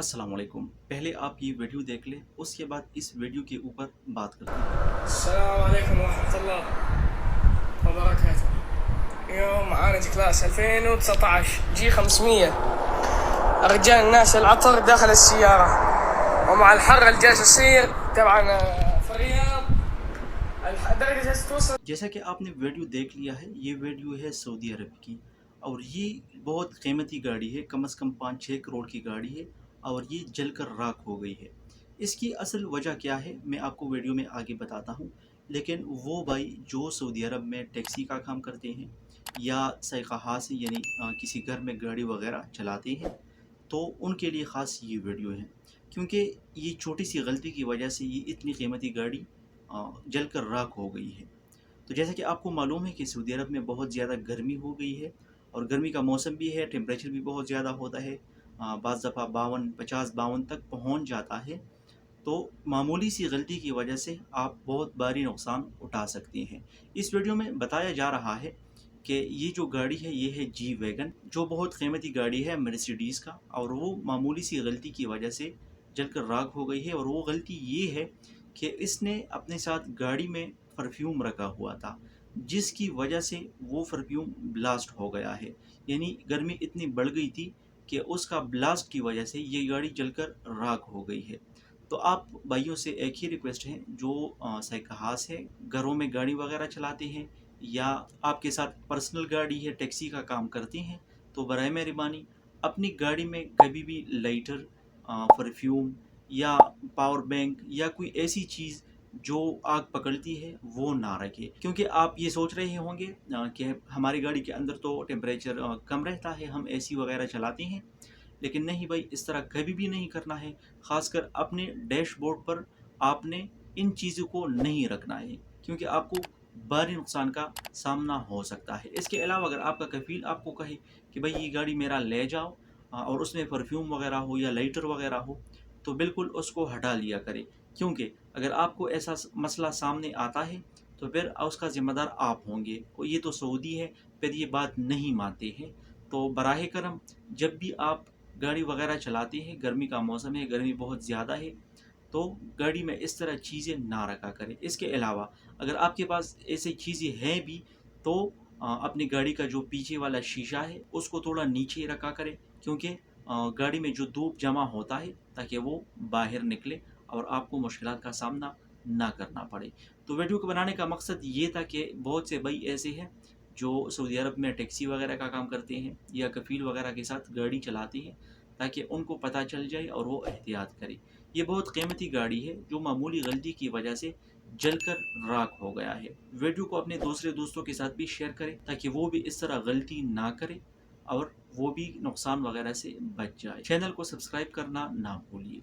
अस्सलाम वालेकुम। पहले आप ये वीडियो देख लें, उसके बाद इस वीडियो के ऊपर बात करते हैं। السلام عليكم ورحمة الله وبركاته. اليوم معانا جي كلاس 2019 جي 500. الرجال الناس العطر داخل السيارة، ومع الحر الجالس يصير طبعا في الرياض درجة جالسة توصل. जैसा कि आपने वीडियो देख लिया है, ये वीडियो है सऊदी अरब की और ये बहुत कीमती गाड़ी है, कम से कम 5-6 करोड़ की गाड़ी है और ये जलकर राख हो गई है। इसकी असल वजह क्या है, मैं आपको वीडियो में आगे बताता हूँ। लेकिन वो भाई जो सऊदी अरब में टैक्सी का काम करते हैं या सैक़ाहा से यानी किसी घर में गाड़ी वगैरह चलाते हैं, तो उनके लिए ख़ास ये वीडियो है, क्योंकि ये छोटी सी गलती की वजह से ये इतनी कीमती गाड़ी जलकर राख हो गई है। तो जैसा कि आपको मालूम है कि सऊदी अरब में बहुत ज़्यादा गर्मी हो गई है और गर्मी का मौसम भी है, टेम्परेचर भी बहुत ज़्यादा होता है, बाज़ दफ़ा 50-52 तक पहुंच जाता है। तो मामूली सी गलती की वजह से आप बहुत भारी नुकसान उठा सकते हैं। इस वीडियो में बताया जा रहा है कि ये जो गाड़ी है ये है जी वैगन, जो बहुत कीमती गाड़ी है मर्सिडीज़ का, और वो मामूली सी गलती की वजह से जलकर राख हो गई है। और वो गलती ये है कि इसने अपने साथ गाड़ी में परफ्यूम रखा हुआ था, जिसकी वजह से वो परफ्यूम ब्लास्ट हो गया है। यानी गर्मी इतनी बढ़ गई थी कि उसका ब्लास्ट की वजह से ये गाड़ी जलकर राख हो गई है। तो आप भाइयों से एक ही रिक्वेस्ट है, जो सैक़ाहास है, घरों में गाड़ी वगैरह चलाते हैं या आपके साथ पर्सनल गाड़ी है, टैक्सी का काम करते हैं, तो बराए मेहरबानी अपनी गाड़ी में कभी भी लाइटर, परफ्यूम या पावर बैंक या कोई ऐसी चीज़ जो आग पकड़ती है वो ना रखें। क्योंकि आप ये सोच रहे होंगे कि हमारी गाड़ी के अंदर तो टेम्परेचर कम रहता है, हम एसी वगैरह चलाते हैं, लेकिन नहीं भाई, इस तरह कभी भी नहीं करना है। ख़ासकर अपने डैशबोर्ड पर आपने इन चीज़ों को नहीं रखना है, क्योंकि आपको भारी नुकसान का सामना हो सकता है। इसके अलावा अगर आपका कफ़ील आपको कहे कि भाई ये गाड़ी मेरा ले जाओ और उसमें परफ्यूम वगैरह हो या लाइटर वगैरह हो, तो बिल्कुल उसको हटा लिया करें। क्योंकि अगर आपको ऐसा मसला सामने आता है तो फिर उसका ज़िम्मेदार आप होंगे। और ये तो सऊदी है, फिर ये बात नहीं मानते हैं। तो बराह करम जब भी आप गाड़ी वगैरह चलाते हैं, गर्मी का मौसम है, गर्मी बहुत ज़्यादा है, तो गाड़ी में इस तरह चीज़ें ना रखा करें। इसके अलावा अगर आपके पास ऐसी चीज़ें हैं भी, तो अपनी गाड़ी का जो पीछे वाला शीशा है उसको थोड़ा नीचे रखा करें, क्योंकि गाड़ी में जो धूप जमा होता है ताकि वो बाहर निकले और आपको मुश्किलात का सामना ना करना पड़े। तो वीडियो को बनाने का मकसद ये था कि बहुत से भाई ऐसे हैं जो सऊदी अरब में टैक्सी वगैरह का काम करते हैं या कफ़ील वगैरह के साथ गाड़ी चलाते हैं, ताकि उनको पता चल जाए और वो एहतियात करें। ये बहुत कीमती गाड़ी है जो मामूली गलती की वजह से जलकर राख हो गया है। वीडियो को अपने दूसरे दोस्तों के साथ भी शेयर करें ताकि वो भी इस तरह गलती ना करें और वो भी नुकसान वगैरह से बच जाए। चैनल को सब्सक्राइब करना ना भूलिए।